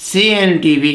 CNTV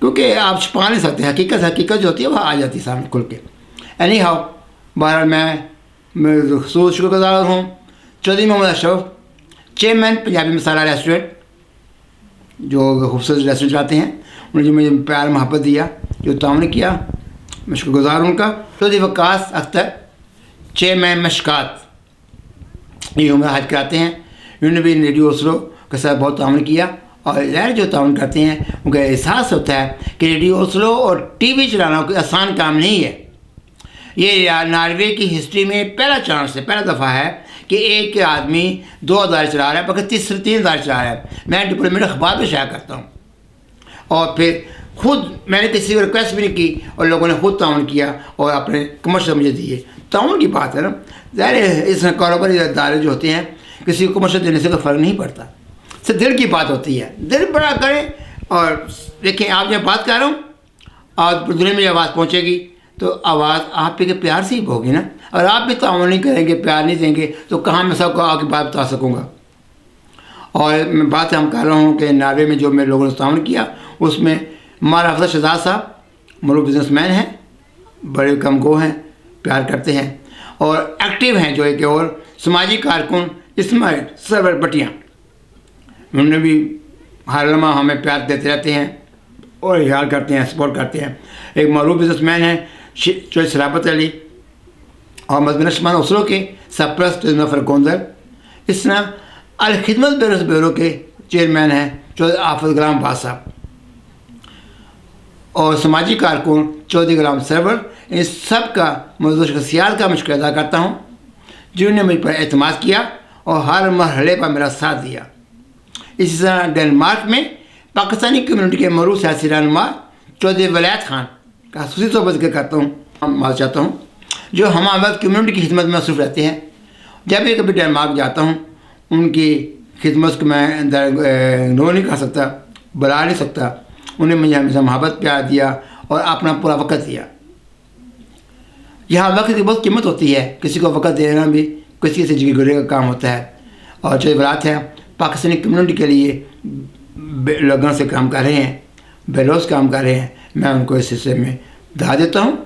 کیونکہ آپ چھپا نہیں سکتے، حقیقت جو ہوتی ہے وہ آ جاتی ہے سامنے کھل کے. اینی ہاؤ، بہرحال میں خصوص شکر گزار ہوں چودھری محمد اشرف، چیئرمین پنجابی مسالہ ریسٹورنٹ، جو خوبصورت ریسٹورنٹ چلاتے ہیں. انہوں نے جو مجھے پیار محبت دیا، جو تعاون کیا، میں شکر گزار ہوں ان کا. چودھری وقاص اختر، چیئرمین مشکات، یہ عمرہ حج کراتے ہیں. انہوں نے بھی ریڈیو اسلو کے ساتھ بہت تعاون کیا، اور ظاہر جو تعاون کرتے ہیں ان کا احساس ہوتا ہے کہ ریڈیو اسلو اور ٹی وی چلانا کوئی آسان کام نہیں ہے. یہ ناروے کی ہسٹری میں پہلا چانس ہے، پہلا دفعہ ہے کہ ایک آدمی 2 ادارے چلا رہا ہے، بلکہ 3 ادارے چلا رہا ہے. میں ڈپلومیٹ اخبار پہ شائع کرتا ہوں، اور پھر خود میں نے کسی کو ریکویسٹ بھی نہیں کی، اور لوگوں نے خود تعاون کیا اور اپنے کمرشل مجھے دیے. تعاون کی بات ہے نا، ظاہر ہے اس کاروباری ادارے جو ہوتے ہیں کسی کو کمرشل دینے سے کوئی فرق نہیں پڑتا، صرف دل کی بات ہوتی ہے. دل بڑا کریں. اور دیکھیں، آپ جب بات کر رہا ہوں اور دنیا میں آواز پہنچے گی تو آواز آپ کے پیار سے ہی ہوگی نا. اور آپ بھی تعاون نہیں کریں گے، پیار نہیں دیں گے، تو کہاں میں سب کو آ کے بات بتا سکوں گا. اور میں بات ہم کر رہا ہوں کہ ناروے میں جو میرے لوگوں نے تعاون کیا، اس میں ہمارا افضل شہزاد صاحب معروف بزنس مین ہیں، بڑے کم گو ہیں، پیار کرتے ہیں اور ایکٹیو ہیں. جو ایک اور سماجی کارکن اسماعیل سرور بٹیاں، انہوں نے بھی ہر لمحہ ہمیں پیار دیتے رہتے ہیں اور خیال کرتے ہیں، سپورٹ کرتے ہیں. ایک معروف بزنس مین ہیں چودھری شرافت علی، اور مذہبی نشمان اسرو کے سرپرست نفر گوندر. اس طرح الخدمت بیورو کے چیئرمین ہیں چودھری آفت غلام باز صاحب، اور سماجی کارکن چودھری غلام سرور. ان سب کا موضوع شخصیات کا میں شکر ادا کرتا ہوں جنہوں نے مجھ پر اعتماد کیا اور ہر مرحلے پر میرا ساتھ دیا. اسی طرح ڈنمارک میں پاکستانی کمیونٹی کے معروف سیاسی رہنما چودھری ولایت خان کا خصوصی طور پر ذکر کرتا ہوں، معذرت چاہتا ہوں، جو ہمارے وقت کمیونٹی کی خدمت میں مصروف رہتے ہیں. جب بھی کبھی ڈنمارک جاتا ہوں ان کی خدمت کو میں اگنور نہیں کر سکتا، بلا نہیں سکتا. انہیں مجھے ہمیشہ محبت پیار دیا اور اپنا پورا وقت دیا. یہاں وقت کی بہت قیمت ہوتی ہے، کسی کو وقت دینا بھی کسی سے جگہ گرے کا کام ہوتا ہے. اور جو ولایت ہیں پاکستانی کمیونٹی کے لیے لوگوں سے کام کر رہے ہیں، بے لوث کام کر رہے ہیں. میں ان کو اس حصے میں دعا دیتا ہوں.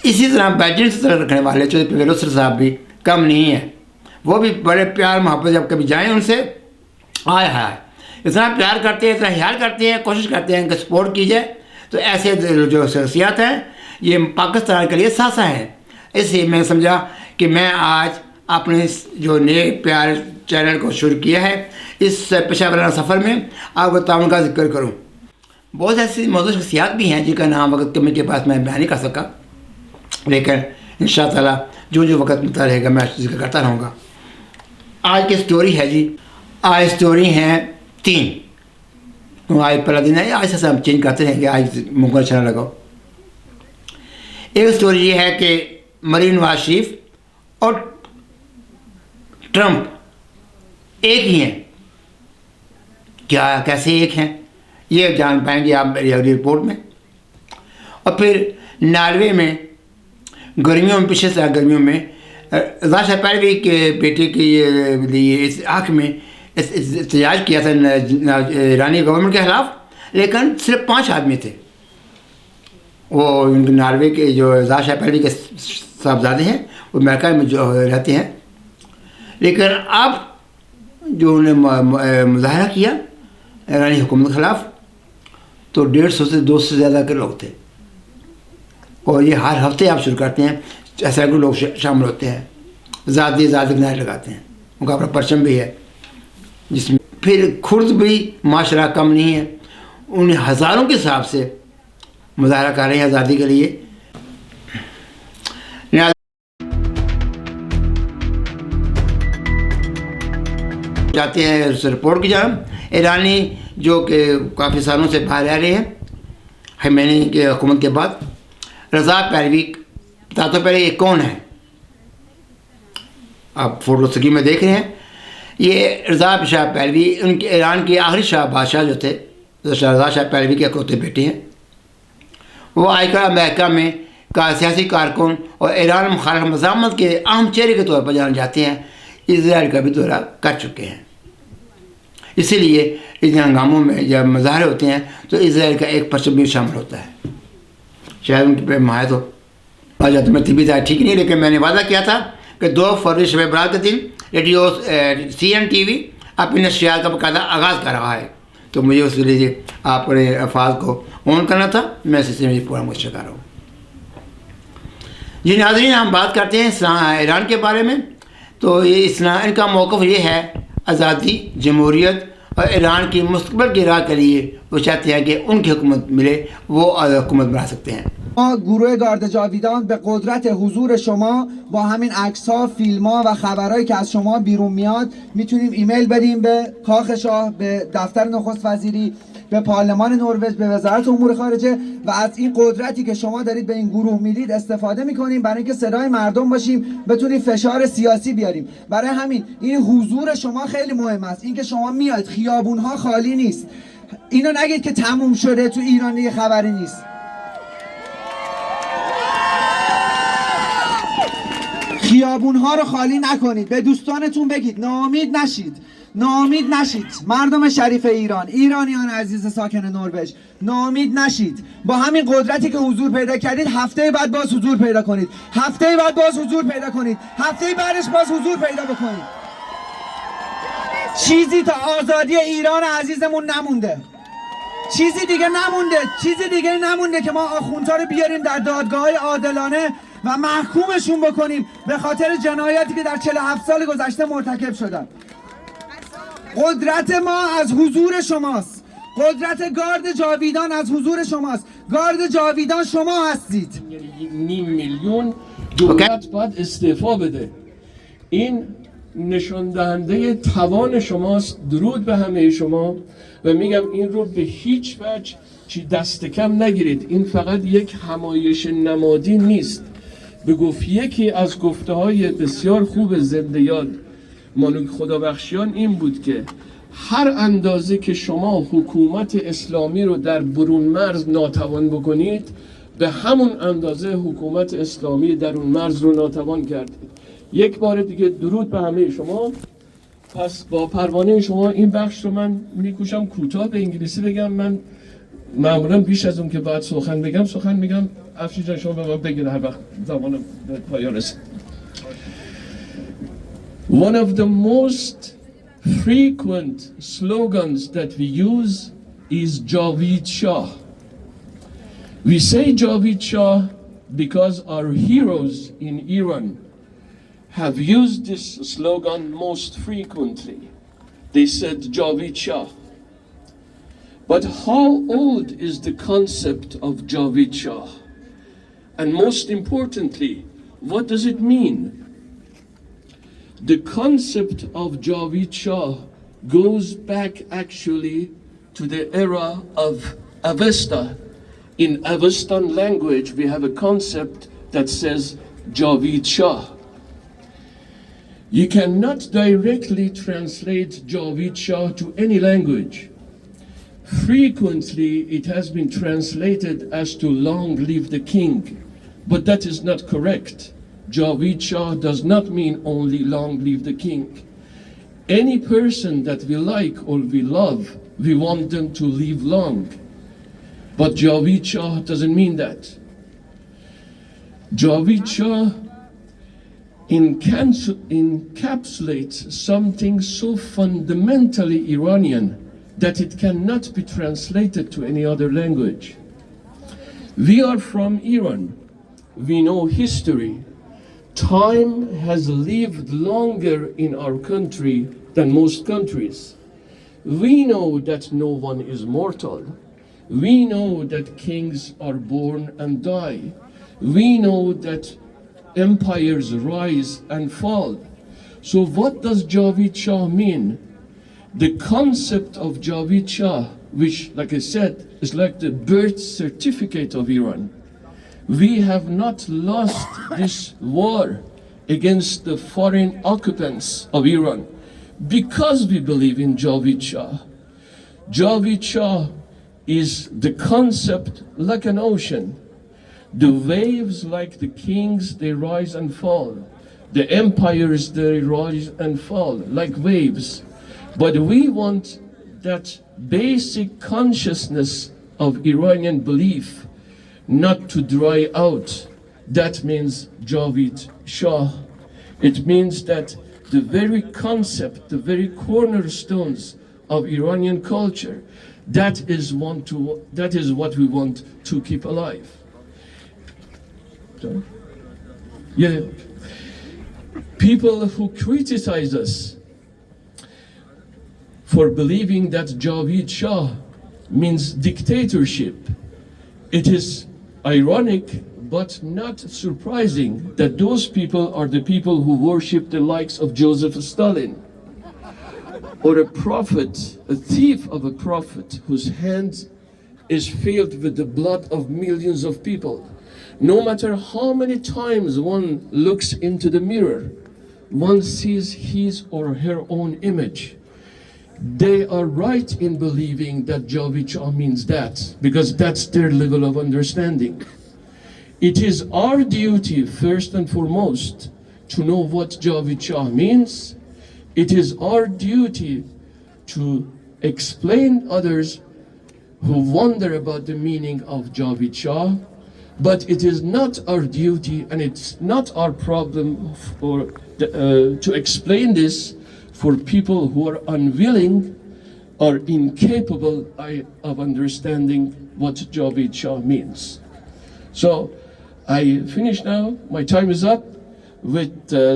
اسی طرح بیجنٹ سے طرح رکھنے والے چودھری پرویز السر صاحب بھی کم نہیں ہیں. وہ بھی بڑے پیار محبت، جب کبھی جائیں ان سے آئے اتنا پیار کرتے ہیں، اتنا خیال کرتے ہیں، کوشش کرتے ہیں کہ سپورٹ کی جائے. تو ایسے جو شخصیات ہیں یہ پاکستان کے لیے ساسا ہے. اس لیے میں سمجھا کہ میں آج اپنے جو نئے پیار چینل کو شروع کیا ہے، اس پیشہ ورانہ سفر میں آپ کو تعاون کا ذکر کروں. بہت ایسی موضوع شخصیات بھی ہیں جن کا نام وقت کمی کے پاس میں بیان نہیں کر سکا، لیکن ان شاء تعالیٰ جو وقت ملتا رہے گا میں ذکر کرتا رہوں گا. آج کی سٹوری ہے جی، آج سٹوری ہیں 3. آج پہلا دن ہے، آج سے ہم چینج کرتے رہیں گے، آج ممکن اچھا نہ لگاؤ. ایک سٹوری یہ ہے کہ مریم نواز شریف اور ٹرمپ ایک ہی ہیں. کیا کیسے ایک ہیں یہ جان پائیں گے آپ میری اگلی رپورٹ میں. اور پھر ناروے میں گرمیوں میں، پچھلے سال گرمیوں میں رضا شاہ پہلوی کے بیٹے کے لیے اس حق میں احتجاج کیا تھا ایرانی گورنمنٹ کے خلاف، لیکن صرف 5 آدمی تھے. وہ ناروے کے جو رضا شاہ پہلوی کے صاحبزادے ہیں وہ امریکہ میں جو رہتے ہیں، لیکن اب جو انہیں مظاہرہ کیا ایرانی حکومت کے خلاف تو 150 سے 200 سے زیادہ کے لوگ تھے. اور یہ ہر ہفتے آپ شروع کرتے ہیں، سینکڑوں لوگ شامل ہوتے ہیں، ذاتی کنارے لگاتے ہیں. ان کا اپنا پرچم بھی ہے جس میں پھر خرد بھی معاشرہ کم نہیں ہے. انہیں ہزاروں کے حساب سے مظاہرہ کر رہے ہیں آزادی کے لیے. جاتے ہیں اس رپورٹ کی جانب. ایرانی جو کہ کافی سالوں سے باہر رہ رہے ہیں خمینی کی حکومت کے بعد، رضا پہلوی بتا تو پہلے یہ کون ہے. آپ فوٹو سکی میں دیکھ رہے ہیں، یہ رضا شاہ پہلوی ان کے ایران کے آخری شاہ بادشاہ جو تھے، رضا شاہ پہلوی کے اکلوتے بیٹے ہیں. وہ آج کل امریکہ میں سیاسی کارکن اور ایران مخالف مزاحمت کے اہم چہرے کے طور پر جانے جاتے ہیں. اسرائیل کا بھی دورہ کر چکے ہیں. اسی لیے ان ہنگاموں میں جب مظاہرے ہوتے ہیں تو اسرائیل کا ایک پرچم بھی شامل ہوتا ہے. شاید ان کی پہ مہایت ہو. آج تمہیں طبیعت ٹھیک نہیں، لیکن میں نے وعدہ کیا تھا کہ 2 فروری شب برات کے دن ریڈیو CN TV اپنی نشریات کا باقاعدہ آغاز کر رہا ہے. تو مجھے اس کے لیے آپ نے الفاظ کو آن کرنا تھا. میں اس سے پورا مشکل کر رہا ہوں. جی ناظرین، ہم بات کرتے ہیں ایران کے بارے میں. تو یہ ان کا موقف یہ ہے، آزادی، جمہوریت اور ایران کی مستقبل کی راہ کے لیے وہ چاہتے ہیں کہ ان کی حکومت ملے، وہ حکومت بنا سکتے ہیں. ما گروه گارد جاویدان به قدرت حضور شما با همین عکس‌ها، فیلم‌ها و خبرهایی که از شما بیرون میاد میتونیم ایمیل بدیم به کاخ شاه، به دفتر نخست وزیری، به پارلمان نروژ، به وزارت امور خارجه و از این قدرتی که شما دارید به این گروه میدید استفاده میکنیم برای اینکه صدای مردم باشیم، بتونیم فشار سیاسی بیاریم. برای همین این حضور شما خیلی مهم است. این که شما میاد خیابون‌ها خالی نیست. اینو نگید که تموم شده تو ایران دیگه خبری نیست. خیابون‌ها رو خالی نکنید. به دوستانتون بگید ناامید نشید. ناامید نشید. مردم شریف ایران، ایرانیان عزیز ساکن نروژ، ناامید نشید. با همین قدرتی که حضور پیدا کردید هفته بعد باز حضور پیدا کنید. هفته بعد باز حضور پیدا کنید. هفته بعدش باز حضور پیدا بکنید. چیزی تا آزادی ایران عزیزمون نمونده. چیزی دیگه نمونده. چیزی دیگه نمونده که ما آخوندها رو بیاریم در دادگاه‌های عادلانه و محکومشون بکنیم به خاطر جنایاتی که در 47 سال گذشته مرتکب شدن. قدرت ما از حضور شماست. قدرت گارد جاویدان از حضور شماست. گارد جاویدان شما هستید. 5 میلیون دولت باید استعفا بده. این نشان دهنده توان شماست. درود به همه شما و میگم این رو به هیچ وجه دست کم نگیرید. این فقط یک همایش نمادین نیست. به گفت یکی از گفته های بسیار خوب زنده یاد مانوک خدابخشیان این بود که هر اندازه که شما حکومت اسلامی رو در برون مرز ناتوان بکنید به همون اندازه حکومت اسلامی درون مرز رو ناتوان کردید. یک بار دیگه درود به همه شما. پس با پروانه شما این بخش رو من میکوشم کوتاه به انگلیسی بگم. من معمولا بیش از اون که باید سخن میگم. افشین جان شما به من بگید هر وقت زمان پایان رسید. One of the most frequent slogans that we use is Javeed Shah. We say Javeed Shah because our heroes in Iran have used this slogan most frequently. They said Javeed Shah. But how old is the concept of Javeed Shah? And most importantly, what does it mean? The concept of Javeed Shah goes back actually to the era of Avesta. In Avestan language, we have a concept that says Javeed Shah. You cannot directly translate Javeed Shah to any language. Frequently, it has been translated as to long live the king, but that is not correct. Javeed Shah does not mean only long live the king. Any person that we like or we love, we want them to live long. But Javeed Shah doesn't mean that. Javeed Shah encapsulates something so fundamentally Iranian that it cannot be translated to any other language. We are from Iran. We know history. Time has lived longer in our country than most countries. We know that no one is mortal. We know that kings are born and die. We know that empires rise and fall. So what does Javeed Shah mean? The concept of Javeed Shah, which, like I said, is like the birth certificate of Iran. We have not lost this war against the foreign occupants of Iran because we believe in Javeed Shah. Javeed Shah is the concept like an ocean. The waves like the kings, they rise and fall. The empires, they rise and fall like waves. But we want that basic consciousness of Iranian belief not to dry out. That means Javid Shah. It means that the very concept, the very cornerstones of Iranian culture, that is what we want to keep alive. Sorry? Yeah. People who criticize us for believing that Javid Shah means dictatorship, it is ironic but not surprising that those people are the people who worship the likes of Joseph Stalin, or a prophet, a thief of a prophet whose hand is filled with the blood of millions of people. No matter how many times one looks into the mirror, one sees his or her own image. They are right in believing that Javid Shah means that, because that's their level of understanding. It is our duty, first and foremost, to know what Javid Shah means. It is our duty to explain others who wonder about the meaning of Javid Shah, but it is not our duty and it's not our problem to explain this for people who are unwilling or incapable of understanding what Javid Shah means. So I finish now. My time is up with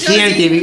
CNTV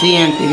CNTV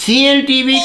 CNTV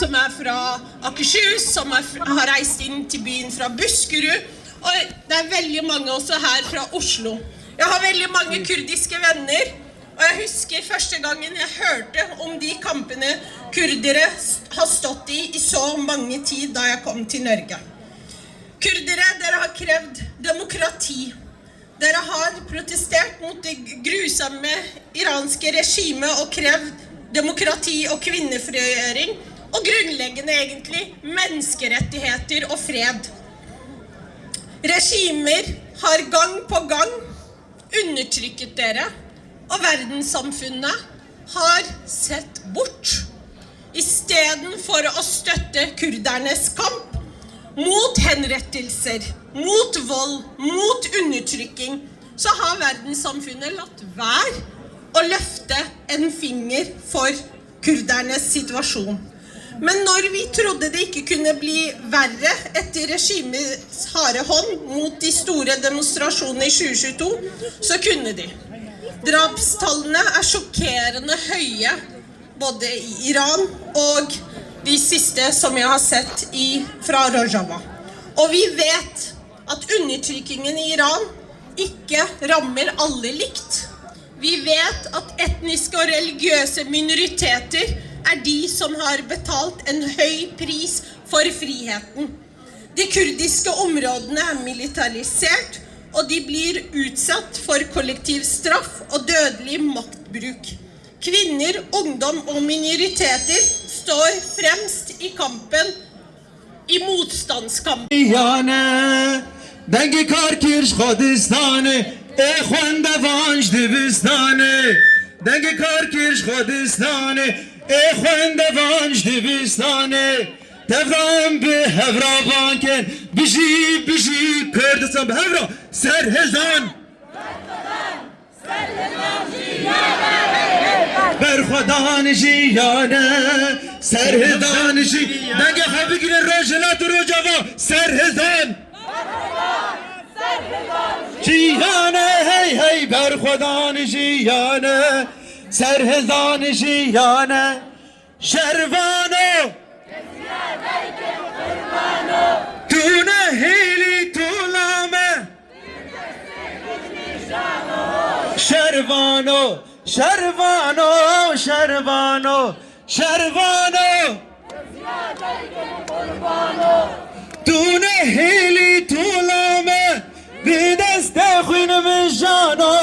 som fra Akershus, som har reist inn til byen fra Buskerud, og det veldig mange også her fra Oslo. Jeg har veldig mange kurdiske venner, og jeg husker første gangen jeg hørte om de kampene kurdere har stått i så mange tid da jeg kom til Norge. Kurdere, dere har krevd demokrati. Dere har protestert mot det grusomme iranske regimet og krevd demokrati og kvinnefrigjøring, og grunnleggende egentlig menneskerettigheter og fred. Regimer har gang på gang undertrykket dere, og verdenssamfunnet har sett bort. I stedet for å støtte kurdernes kamp mot henrettelser, mot vold, mot undertrykking, så har verdenssamfunnet latt være å løfte en finger for kurdernes situasjon. Men når vi trodde det ikke kunne bli verre etter regimets harde hånd mot de store demonstrasjonene i 2022, så kunne de. Drapstallene er sjokkerende høye, både i Iran og de siste som jeg har sett fra Rojava. Og vi vet at undertrykkingen i Iran ikke rammer alle likt. Vi vet at etniske og religiøse minoriteter er de som har betalt en høy pris for friheten. De kurdiske områdene er militarisert, og de blir utsatt for kollektiv straff og dødelig maktbruk. Kvinner, ungdom og minoriteter står fremst i kampen, i motstandskampen. دنگ کار کرش خودستانه ای خونده وانج دبستانه دنگ کار کرش خودستانه ای خونده وانج دبستانه تفرام به هفرا بانکن بشی Kurdistan به هفرا سرهزان برخودان جیانه سرهزان جی دنگ خواه بگیره روشلات و روجاوا سرهزان جیانه هی هی برخودان جیانه سرهزان جیانه شروانو دونه هیلی طولامه شروانو شروانو شروانو شروانو دونه هیلی طولامه be دست خوین بجانو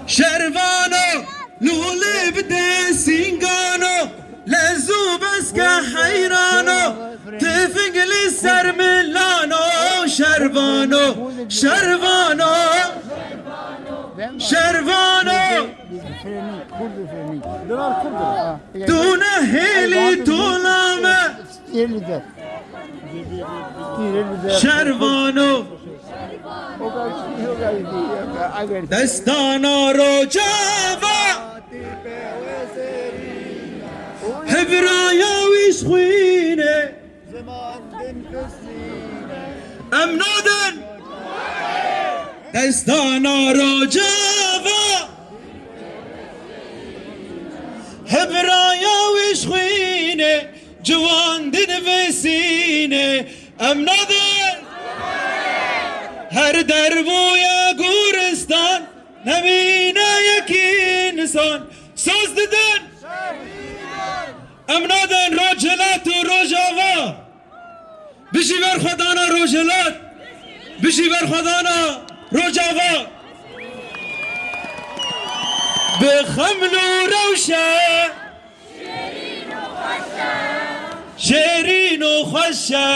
شروانو لولی بده سینگانو لزو بس که حیرانو تفنگلی سر ملانو شروانو شروانو شروانو دونه هیلی طولامه شروانو دستانا رو جاوا هبرایا ویش خوینه امنادن دستانا رو جاوا هبرایا ویش خوینه جوان دن وسینه امنادن هر دربوی گورستان نمینه یکی انسان ساز ددن امنادن روجلات و روجاوا بشی بر خدانا روجلات بشی بر خدانا روجاوا به خمل و روشه شیرین و خوشه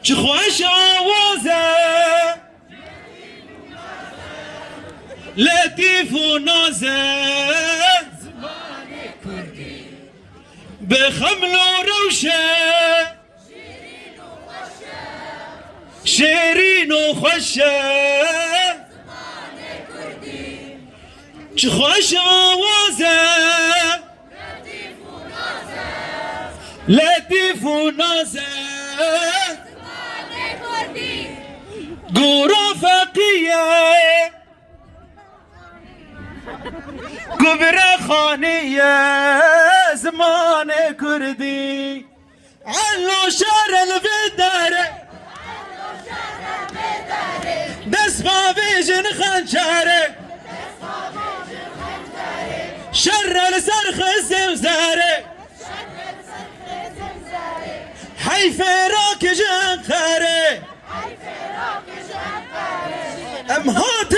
چه خوش آوازه لطیف و نازه به خمل و روشه شیرین و خوشه چه خوش آوازه لطیف و نازه گورا فقیه گبره خانیه زمان کردی علو شهر الوداره دست بابیجن خنجره شر الزرخ الزمزاره ای فراق جنقره ام هات